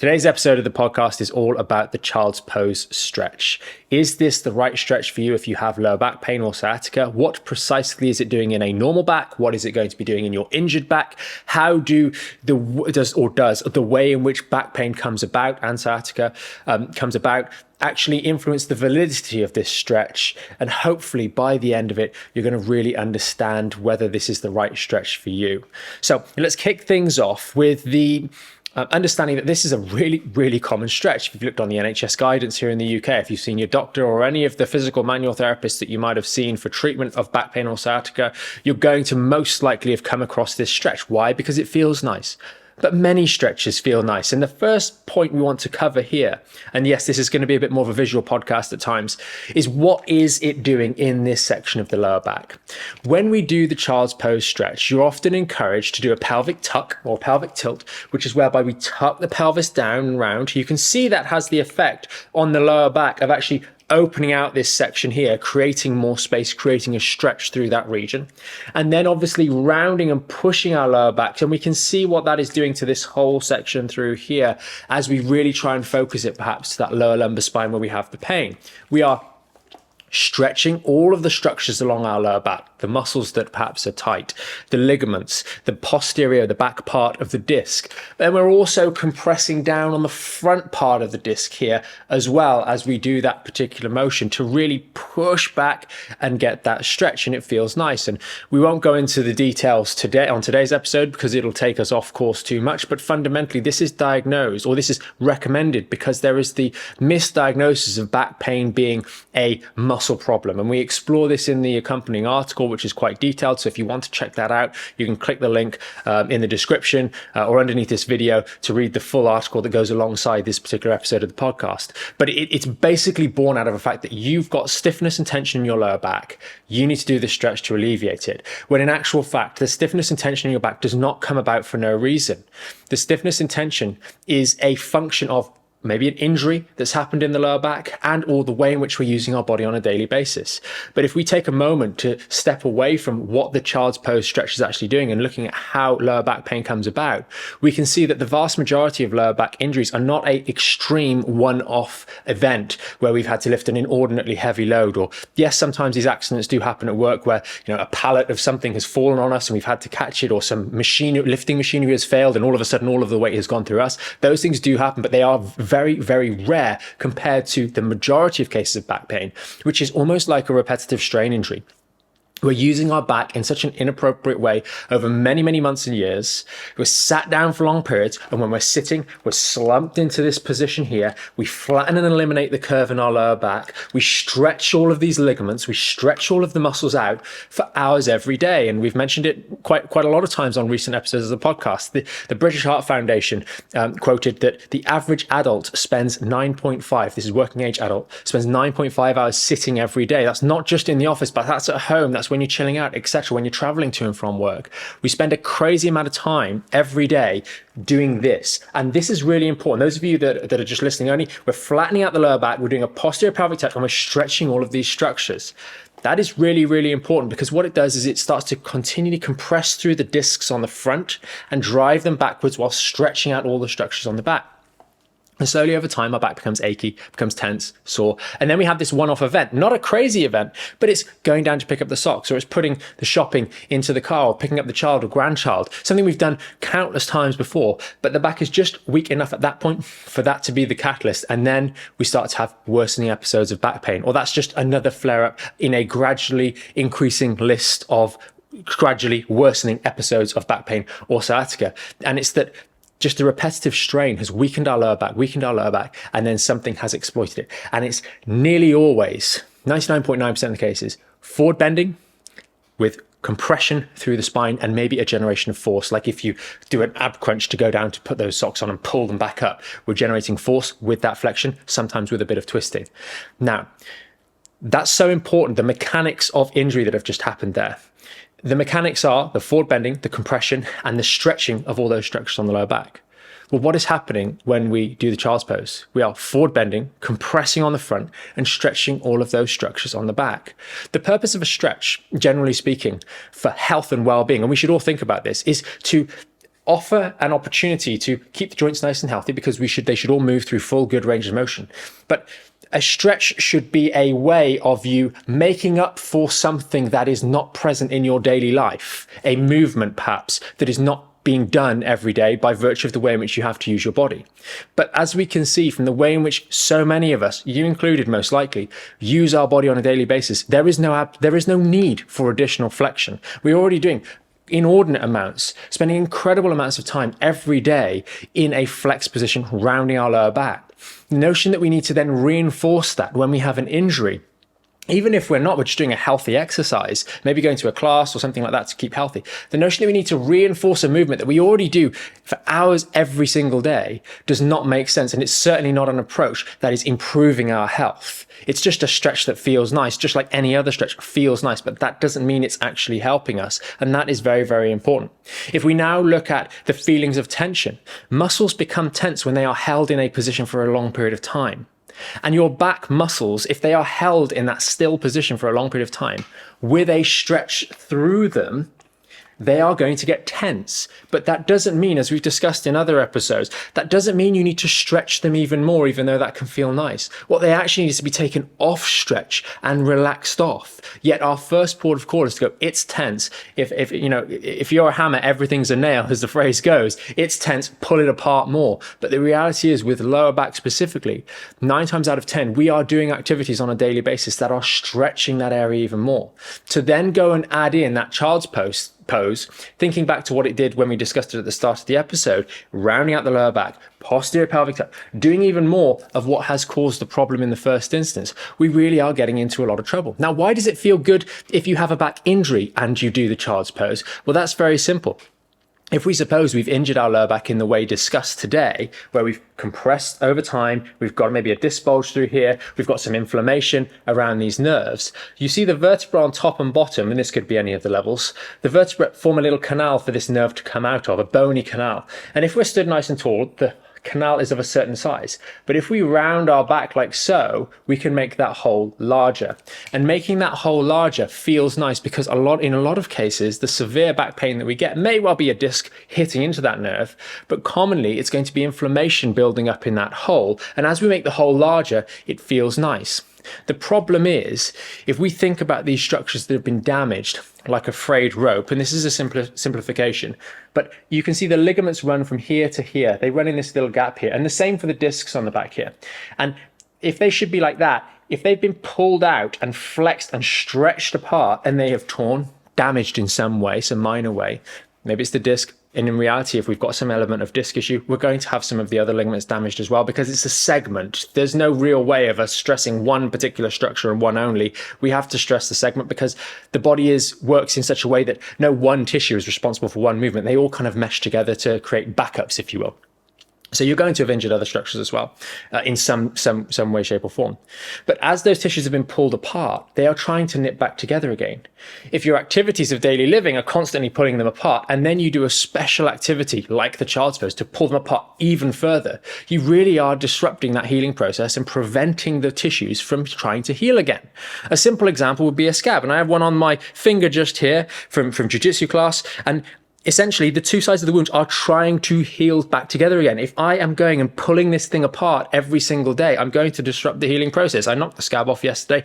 Today's episode of the podcast is all about the child's pose stretch. Is this the right stretch for you if you have lower back pain or sciatica? What precisely is it doing in a normal back? What is it going to be doing in your injured back? How does the way in which back pain comes about and sciatica comes about actually influence the validity of this stretch? And hopefully by the end of it, you're going to really understand whether this is the right stretch for you. So let's kick things off with the understanding that this is a really, really common stretch. If you've looked on the NHS guidance here in the UK, if you've seen your doctor or any of the physical manual therapists that you might have seen for treatment of back pain or sciatica, you're going to most likely have come across this stretch. Why? Because it feels nice. But many stretches feel nice. And the first point we want to cover here, and yes, this is going to be a bit more of a visual podcast at times, is what is it doing in this section of the lower back? When we do the child's pose stretch, you're often encouraged to do a pelvic tuck or pelvic tilt, which is whereby we tuck the pelvis down and round. You can see that has the effect on the lower back of actually opening out this section here, creating more space, creating a stretch through that region. And then obviously rounding and pushing our lower back. And we can see what that is doing to this whole section through here as we really try and focus it perhaps to that lower lumbar spine where we have the pain. We are stretching all of the structures along our lower back, the muscles that perhaps are tight, the ligaments, the posterior, the back part of the disc. Then we're also compressing down on the front part of the disc here as well as we do that particular motion to really push back and get that stretch, and it feels nice. And we won't go into the details today on today's episode because it'll take us off course too much, but fundamentally this is diagnosed, or this is recommended, because there is the misdiagnosis of back pain being a muscle problem, and we explore this in the accompanying article, which is quite detailed. So if you want to check that out, you can click the link in the description or underneath this video to read the full article that goes alongside this particular episode of the podcast. But it's basically born out of the fact that you've got stiffness and tension in your lower back. You need to do this stretch to alleviate it, when in actual fact the stiffness and tension in your back does not come about for no reason. The stiffness and tension is a function of maybe an injury that's happened in the lower back and or the way in which we're using our body on a daily basis. But if we take a moment to step away from what the child's pose stretch is actually doing and looking at how lower back pain comes about, we can see that the vast majority of lower back injuries are not an extreme one-off event where we've had to lift an inordinately heavy load. Or yes, sometimes these accidents do happen at work where, a pallet of something has fallen on us and we've had to catch it, or some lifting machinery has failed and all of a sudden all of the weight has gone through us. Those things do happen, but they are very, very rare compared to the majority of cases of back pain, which is almost like a repetitive strain injury. We're using our back in such an inappropriate way over many, many months and years. We're sat down for long periods, and when we're sitting, we're slumped into this position here. We flatten and eliminate the curve in our lower back. We stretch all of these ligaments. We stretch all of the muscles out for hours every day. And we've mentioned it quite a lot of times on recent episodes of the podcast. The British Heart Foundation quoted that the average adult spends 9.5, this is working age adult, spends 9.5 hours sitting every day. That's not just in the office, but that's at home. That's when you're chilling out, etc., when you're traveling to and from work. We spend a crazy amount of time every day doing this. And this is really important. Those of you that are just listening only, we're flattening out the lower back, we're doing a posterior pelvic tuck, and we're stretching all of these structures. That is really, really important, because what it does is it starts to continually compress through the discs on the front and drive them backwards while stretching out all the structures on the back. And slowly over time, our back becomes achy, becomes tense, sore. And then we have this one-off event, not a crazy event, but it's going down to pick up the socks, or it's putting the shopping into the car, or picking up the child or grandchild, something we've done countless times before. But the back is just weak enough at that point for that to be the catalyst. And then we start to have worsening episodes of back pain, or that's just another flare-up in a gradually increasing list of gradually worsening episodes of back pain or sciatica. And it's that just the repetitive strain has weakened our lower back, and then something has exploited it. And it's nearly always, 99.9% of the cases, forward bending with compression through the spine and maybe a generation of force. Like if you do an ab crunch to go down to put those socks on and pull them back up, we're generating force with that flexion, sometimes with a bit of twisting. Now, that's so important, the mechanics of injury that have just happened there. The mechanics are the forward bending, the compression, and the stretching of all those structures on the lower back. Well, what is happening when we do the child's pose? We are forward bending, compressing on the front, and stretching all of those structures on the back. The purpose of a stretch, generally speaking, for health and well-being, and we should all think about this, is to offer an opportunity to keep the joints nice and healthy, because they should all move through full good range of motion. But a stretch should be a way of you making up for something that is not present in your daily life, a movement perhaps that is not being done every day by virtue of the way in which you have to use your body. But as we can see from the way in which so many of us, you included most likely, use our body on a daily basis, there is no need for additional flexion. We're already doing inordinate amounts, spending incredible amounts of time every day in a flex position, rounding our lower back. The notion that we need to then reinforce that when we have an injury, even if we're just doing a healthy exercise, maybe going to a class or something like that to keep healthy, the notion that we need to reinforce a movement that we already do for hours every single day does not make sense. And it's certainly not an approach that is improving our health. It's just a stretch that feels nice, just like any other stretch feels nice, but that doesn't mean it's actually helping us. And that is very, very important. If we now look at the feelings of tension, muscles become tense when they are held in a position for a long period of time. And your back muscles, if they are held in that still position for a long period of time, with a stretch through them, they are going to get tense. But that doesn't mean, as we've discussed in other episodes, that doesn't mean you need to stretch them even more, even though that can feel nice. What they actually need is to be taken off stretch and relaxed off. Yet our first port of call is to go, it's tense. If you're a hammer, everything's a nail, as the phrase goes. It's tense, pull it apart more. But the reality is, with lower back specifically, 9 times out of 10, we are doing activities on a daily basis that are stretching that area even more. To then go and add in that child's pose, thinking back to what it did when we discussed it at the start of the episode, rounding out the lower back, posterior pelvic tuck, doing even more of what has caused the problem in the first instance, we really are getting into a lot of trouble. Now, why does it feel good if you have a back injury and you do the child's pose? Well, that's very simple. If we suppose we've injured our lower back in the way discussed today, where we've compressed over time, we've got maybe a disc bulge through here, we've got some inflammation around these nerves, you see the vertebra on top and bottom, and this could be any of the levels, the vertebrae form a little canal for this nerve to come out of, a bony canal. And if we're stood nice and tall, the canal is of a certain size. But if we round our back like so, we can make that hole larger. And making that hole larger feels nice because in a lot of cases, the severe back pain that we get may well be a disc hitting into that nerve, but commonly it's going to be inflammation building up in that hole. And as we make the hole larger, it feels nice. The problem is, if we think about these structures that have been damaged, like a frayed rope, and this is a simplification, but you can see the ligaments run from here to here. They run in this little gap here, and the same for the discs on the back here. And if they should be like that, if they've been pulled out and flexed and stretched apart, and they have torn, damaged in some way, some minor way, maybe it's the disc, and in reality, if we've got some element of disc issue, we're going to have some of the other ligaments damaged as well, because it's a segment. There's no real way of us stressing one particular structure and one only. We have to stress the segment because the body works in such a way that no one tissue is responsible for one movement. They all kind of mesh together to create backups, if you will. So you're going to have injured other structures as well, in some way, shape or form. But as those tissues have been pulled apart, they are trying to knit back together again. If your activities of daily living are constantly pulling them apart, and then you do a special activity like the child's pose to pull them apart even further, you really are disrupting that healing process and preventing the tissues from trying to heal again. A simple example would be a scab. And I have one on my finger just here from jiu-jitsu class. And essentially, the two sides of the wound are trying to heal back together again. If I am going and pulling this thing apart every single day, I'm going to disrupt the healing process. I knocked the scab off yesterday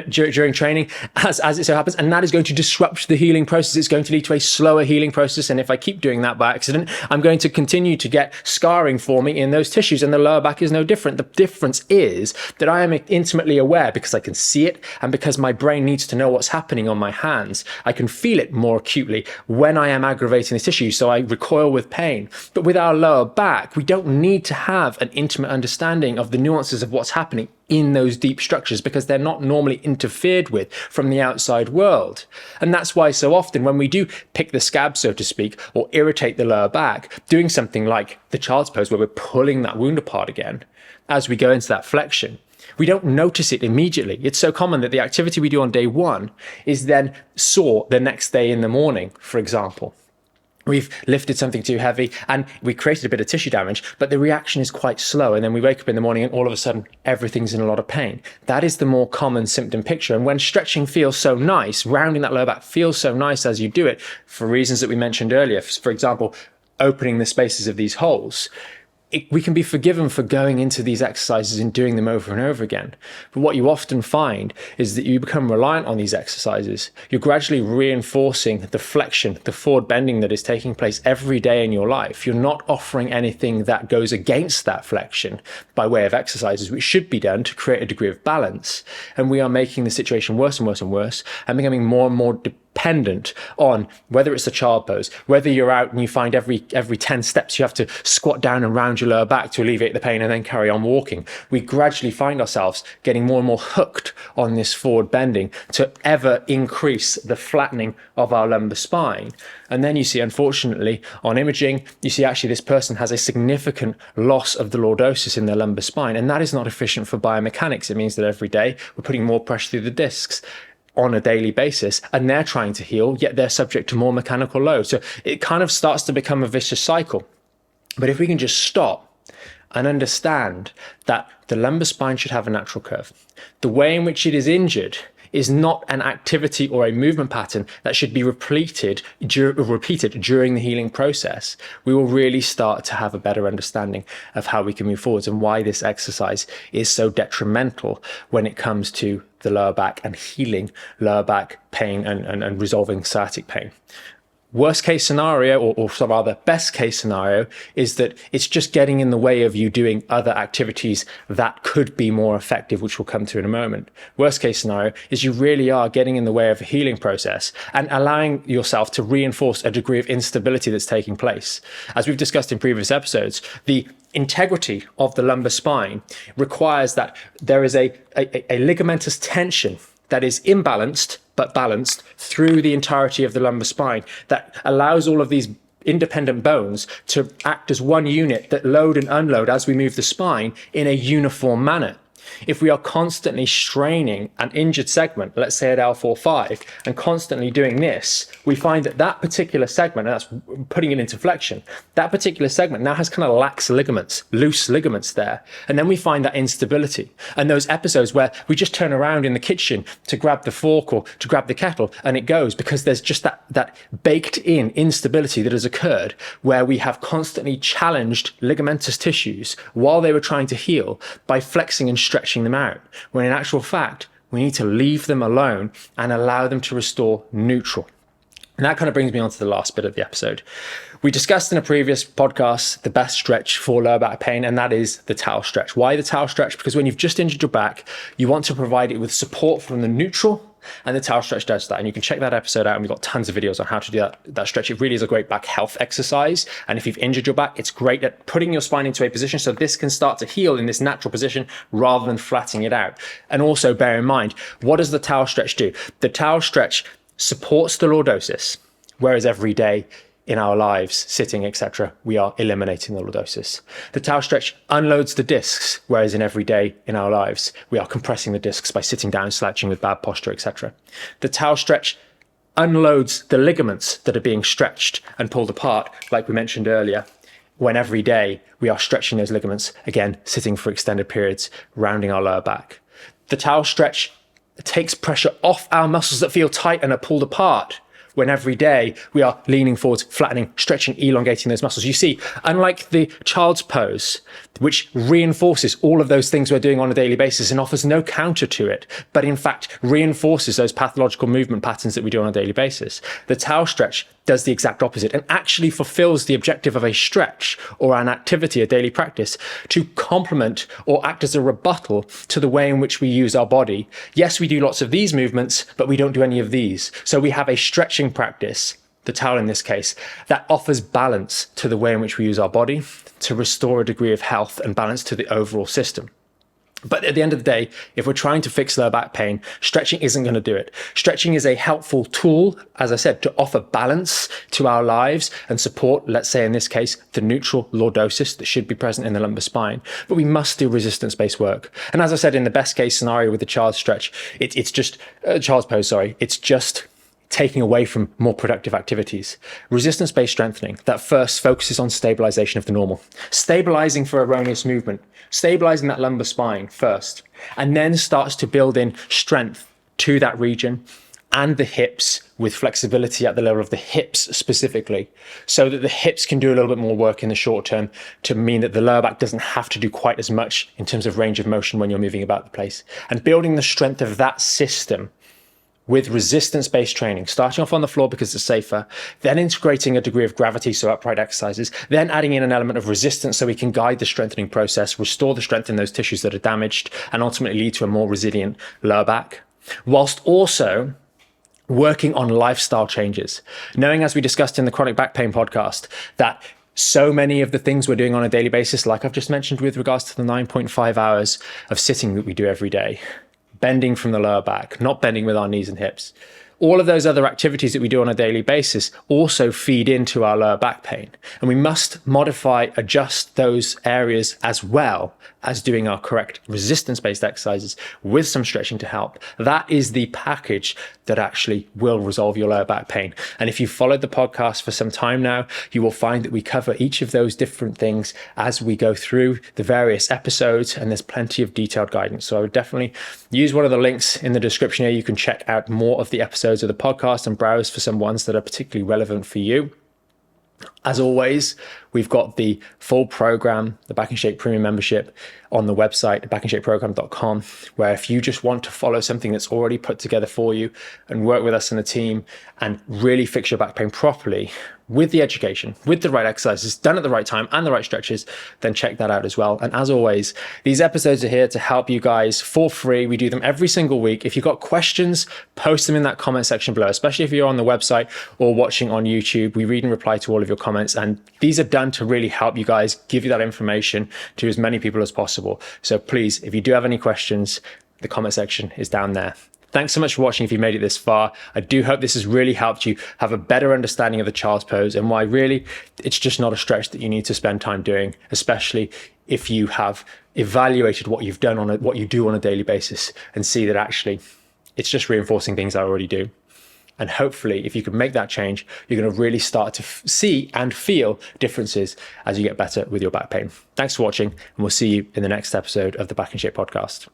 during training, as it so happens, and that is going to disrupt the healing process. It's going to lead to a slower healing process. And if I keep doing that by accident, I'm going to continue to get scarring forming in those tissues. And the lower back is no different. The difference is that I am intimately aware, because I can see it and because my brain needs to know what's happening on my hands. I can feel it more acutely when I am aggravating the tissue, so I recoil with pain. But with our lower back, we don't need to have an intimate understanding of the nuances of what's happening in those deep structures, because they're not normally interfered with from the outside world. And that's why so often when we do pick the scab, so to speak, or irritate the lower back, doing something like the child's pose where we're pulling that wound apart again, as we go into that flexion, we don't notice it immediately. It's so common that the activity we do on day one is then sore the next day in the morning, for example. We've lifted something too heavy and we created a bit of tissue damage, but the reaction is quite slow. And then we wake up in the morning and all of a sudden everything's in a lot of pain. That is the more common symptom picture. And when stretching feels so nice, rounding that lower back feels so nice as you do it, for reasons that we mentioned earlier, for example, opening the spaces of these holes, we can be forgiven for going into these exercises and doing them over and over again. But what you often find is that you become reliant on these exercises. You're gradually reinforcing the flexion, the forward bending that is taking place every day in your life. You're not offering anything that goes against that flexion by way of exercises, which should be done to create a degree of balance. And we are making the situation worse and worse and worse, and becoming more and more dependent on whether it's the child pose, whether you're out and you find every 10 steps you have to squat down and round your lower back to alleviate the pain and then carry on walking. We gradually find ourselves getting more and more hooked on this forward bending to ever increase the flattening of our lumbar spine. And then you see, unfortunately, on imaging, you see actually this person has a significant loss of the lordosis in their lumbar spine, and that is not efficient for biomechanics. It means that every day we're putting more pressure through the discs on a daily basis, and they're trying to heal, yet they're subject to more mechanical load. So it kind of starts to become a vicious cycle. But if we can just stop and understand that the lumbar spine should have a natural curve, the way in which it is injured is not an activity or a movement pattern that should be repeated during the healing process, we will really start to have a better understanding of how we can move forwards and why this exercise is so detrimental when it comes to the lower back and healing lower back pain and resolving sciatic pain. Worst case scenario, or rather best case scenario, is that it's just getting in the way of you doing other activities that could be more effective, which we'll come to in a moment. Worst case scenario is you really are getting in the way of a healing process and allowing yourself to reinforce a degree of instability that's taking place. As we've discussed in previous episodes, the integrity of the lumbar spine requires that there is a ligamentous tension that is imbalanced but balanced through the entirety of the lumbar spine, that allows all of these independent bones to act as one unit that load and unload as we move the spine in a uniform manner. If we are constantly straining an injured segment, let's say at L4-5, and constantly doing this, we find that that particular segment, and that's putting it into flexion, that particular segment now has kind of lax ligaments, loose ligaments there. And then we find that instability. And those episodes where we just turn around in the kitchen to grab the fork or to grab the kettle, and it goes because there's just that baked in instability that has occurred where we have constantly challenged ligamentous tissues while they were trying to heal by flexing and stretching them out, when in actual fact, we need to leave them alone and allow them to restore neutral. And that kind of brings me on to the last bit of the episode. We discussed in a previous podcast the best stretch for lower back pain, and that is the towel stretch. Why the towel stretch? Because when you've just injured your back, you want to provide it with support from the neutral, and the towel stretch does that. And you can check that episode out, and we've got tons of videos on how to do that stretch. It really is a great back health exercise. And if you've injured your back, it's great at putting your spine into a position so this can start to heal in this natural position rather than flattening it out. And also bear in mind, what does the towel stretch do? The towel stretch supports the lordosis, whereas every day in our lives, sitting, etc., we are eliminating the lordosis. The towel stretch unloads the discs, whereas in every day in our lives, we are compressing the discs by sitting down, slouching with bad posture, etc. The towel stretch unloads the ligaments that are being stretched and pulled apart, like we mentioned earlier, when every day we are stretching those ligaments, again, sitting for extended periods, rounding our lower back. The towel stretch takes pressure off our muscles that feel tight and are pulled apart, when every day we are leaning forward, flattening, stretching, elongating those muscles. You see, unlike the child's pose, which reinforces all of those things we're doing on a daily basis and offers no counter to it, but in fact reinforces those pathological movement patterns that we do on a daily basis, the towel stretch does the exact opposite and actually fulfills the objective of a stretch or an activity, a daily practice, to complement or act as a rebuttal to the way in which we use our body. Yes, we do lots of these movements, but we don't do any of these. So we have a stretching practice, the towel in this case, that offers balance to the way in which we use our body to restore a degree of health and balance to the overall system. But at the end of the day, if we're trying to fix lower back pain, stretching isn't going to do it. Stretching is a helpful tool, as I said, to offer balance to our lives and support, let's say in this case, the neutral lordosis that should be present in the lumbar spine. But we must do resistance-based work. And as I said, in the best case scenario with the child's stretch, it's just child's pose, it's just taking away from more productive activities. Resistance-based strengthening that first focuses on stabilization of the normal, stabilizing for erroneous movement, stabilizing that lumbar spine first, and then starts to build in strength to that region and the hips with flexibility at the level of the hips specifically, so that the hips can do a little bit more work in the short term to mean that the lower back doesn't have to do quite as much in terms of range of motion when you're moving about the place. And building the strength of that system with resistance-based training, starting off on the floor because it's safer, then integrating a degree of gravity, so upright exercises, then adding in an element of resistance so we can guide the strengthening process, restore the strength in those tissues that are damaged, and ultimately lead to a more resilient lower back, whilst also working on lifestyle changes. Knowing, as we discussed in the chronic back pain podcast, that so many of the things we're doing on a daily basis, like I've just mentioned with regards to the 9.5 hours of sitting that we do every day, bending from the lower back, not bending with our knees and hips, all of those other activities that we do on a daily basis also feed into our lower back pain. And we must modify, adjust those areas as well as doing our correct resistance-based exercises with some stretching to help. That is the package that actually will resolve your lower back pain. And if you've followed the podcast for some time now, you will find that we cover each of those different things as we go through the various episodes, and there's plenty of detailed guidance. So I would definitely use one of the links in the description here. You can check out more of the episodes of the podcast and browse for some ones that are particularly relevant for you. As always, we've got the full program, the Back in Shape Premium membership, on the website, backinshapeprogram.com, where if you just want to follow something that's already put together for you and work with us in the team and really fix your back pain properly with the education, with the right exercises, done at the right time and the right stretches, then check that out as well. And as always, these episodes are here to help you guys for free. We do them every single week. If you've got questions, post them in that comment section below, especially if you're on the website or watching on YouTube. We read and reply to all of your comments, and these are done to really help you guys, give you that information to as many people as possible. So please, if you do have any questions, the comment section is down there. Thanks so much for watching if you made it this far. I do hope this has really helped you have a better understanding of the child's pose and why really it's just not a stretch that you need to spend time doing, especially if you have evaluated what you've done what you do on a daily basis and see that actually it's just reinforcing things I already do. And hopefully, if you can make that change, you're going to really start to see and feel differences as you get better with your back pain. Thanks for watching, and we'll see you in the next episode of the Back in Shape podcast.